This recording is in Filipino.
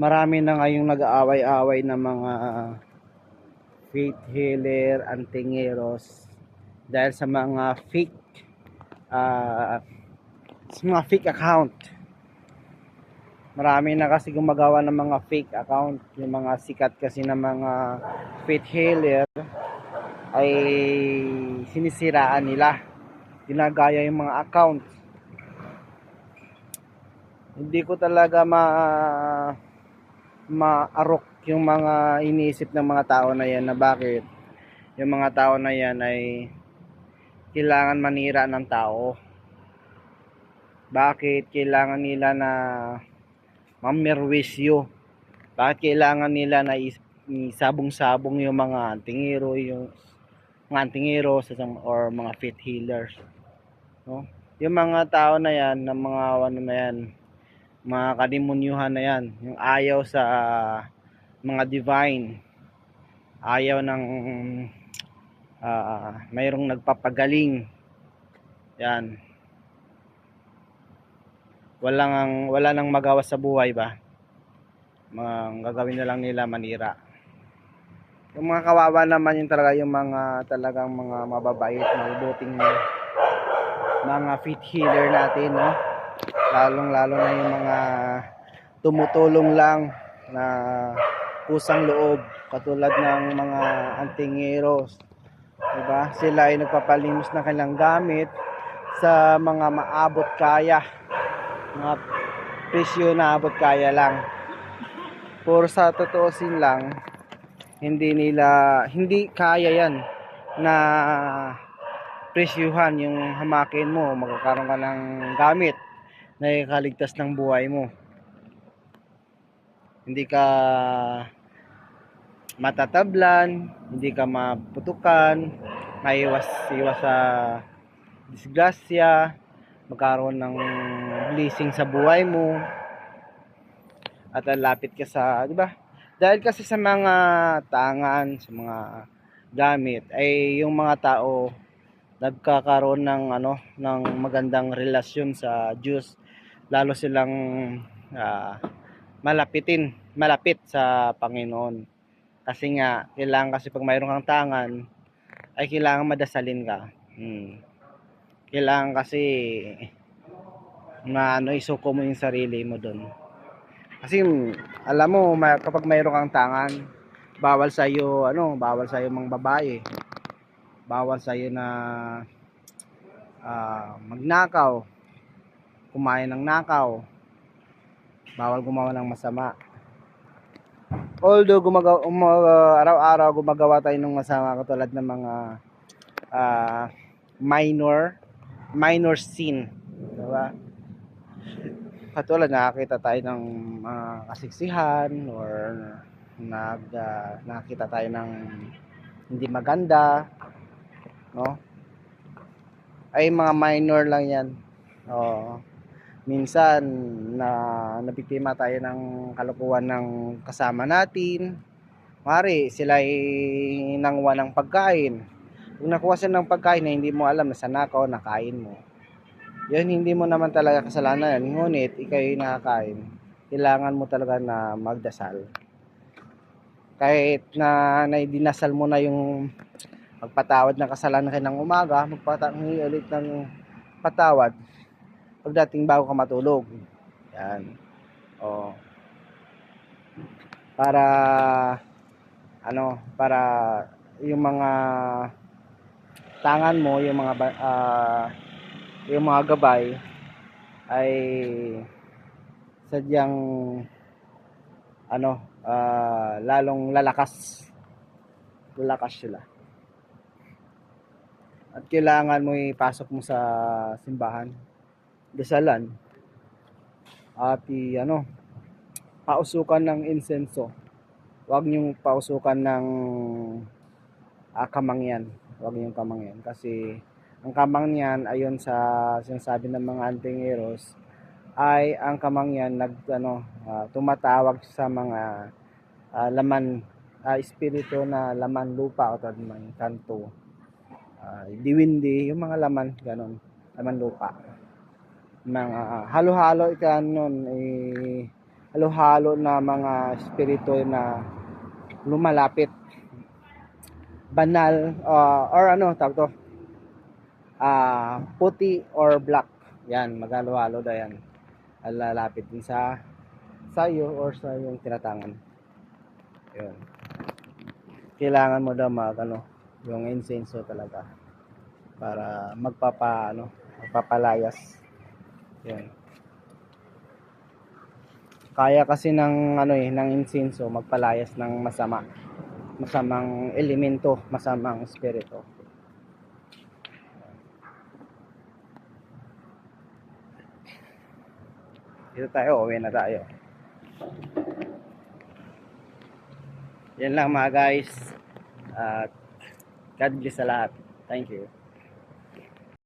marami na ngayong nag-aaway-away na mga faith healer, antingeros dahil sa mga uh, fake account. Marami na kasi gumagawa ng mga fake account. Yung mga sikat kasi na mga faith healer ay sinisiraan nila. Ginagaya yung mga account. Hindi ko talaga maarok yung mga iniisip ng mga tao na yan na bakit yung mga tao na yan ay kailangan manira ng tao. Bakit kailangan nila na mamerwisyo? Bakit kailangan nila na isabong-sabong yung mga antingero, or mga faith healers, no? Yung mga tao na yan, ng mga ano na yan, mga kadimunyuhan na yan, yung ayaw sa mga divine, ayaw ng mayroong nagpapagaling, yan, wala nang magawa sa buhay ba, gagawin na lang nila manira. Yung mga kawawa naman yung talaga yung mga talagang mga mababait, mabubuting mga faith healer natin, no? Lalong-lalo na yung mga tumutulong lang na kusang loob, katulad ng mga antingeros, diba? Sila ay nagpapalimos na kanilang gamit sa mga maabot kaya, mga presyo na abot kaya lang. Por sa totoosin lang, hindi kaya yan na presyuhan yung hamakin mo. Magkakaroon ka ng gamit na ikaligtas ng buhay mo. Hindi ka matatablan, hindi ka maputukan, maiwas sa disgrasya, magkaroon ng blessing sa buhay mo, at lalapit ka sa, di ba? Dahil kasi sa mga tangan, sa mga gamit, ay yung mga tao nagkakaroon ng ng magandang relasyon sa Diyos, lalo silang malapit sa Panginoon. Kasi nga, kailangan kasi pag mayroon kang tangan, ay kailangan madasalin ka. Kailangan kasi isuko mo yung sarili mo doon. Kasi alam mo, kapag mayroon kang tangan, bawal sa iyo mga babae. Bawal sa iyo na magnakaw, kumain ng nakaw, bawal gumawa ng masama. Although araw-araw gumagawa tayo ng masama, katulad ng mga minor sin, diba? Katulad nakakita tayo ng kasiksihan, or nakakita tayo ng hindi maganda, no? Ay mga minor lang yan. Minsan nabiktima tayo ng kalokohan ng kasama natin. Mari sila ay nangwa ng pagkain. Kung nakuha sila ng pagkain na hindi mo alam na sanakaw, nakain mo, yun hindi mo naman talaga kasalanan. Ngunit ikay nakakain, kailangan mo talaga na magdasal. Kahit na dinasal mo na yung magpatawad ng kasalanan kayo ng umaga, magpatangi ulit ng patawad pagdating bago ka matulog. Yan. Para yung mga tangan mo, yung mga gabay ay sadyang lalong lalakas sila. At kailangan mo ipasok mo sa simbahan, dasalan, at pausukan ng insenso. Huwag niyong pausukan ng kamangyan. Huwag niyong kamangyan, kasi ang kamangyan, ayon sa sinasabi ng mga antingeros, ay ang kamangyan tumatawag sa mga laman, espiritu na laman lupa, o ng kanto, diwindi, yung mga laman ganon, laman lupa, mga halo-halo nun, halo-halo na mga espiritu na lumalapit, banal, or ano tawag to, puti or black, yan maghalo-halo na yan, lalapit din sa iyo or sa yung tinatangan. Yun, kailangan mo daw mag ano, yung incense talaga para magpapalayas. Yun, kaya kasi ng ano ng insenso magpalayas ng masamang elemento, masamang espiritu. Dito tayo, uwi na tayo. Yan lang mga guys. At God bless sa lahat. Thank you.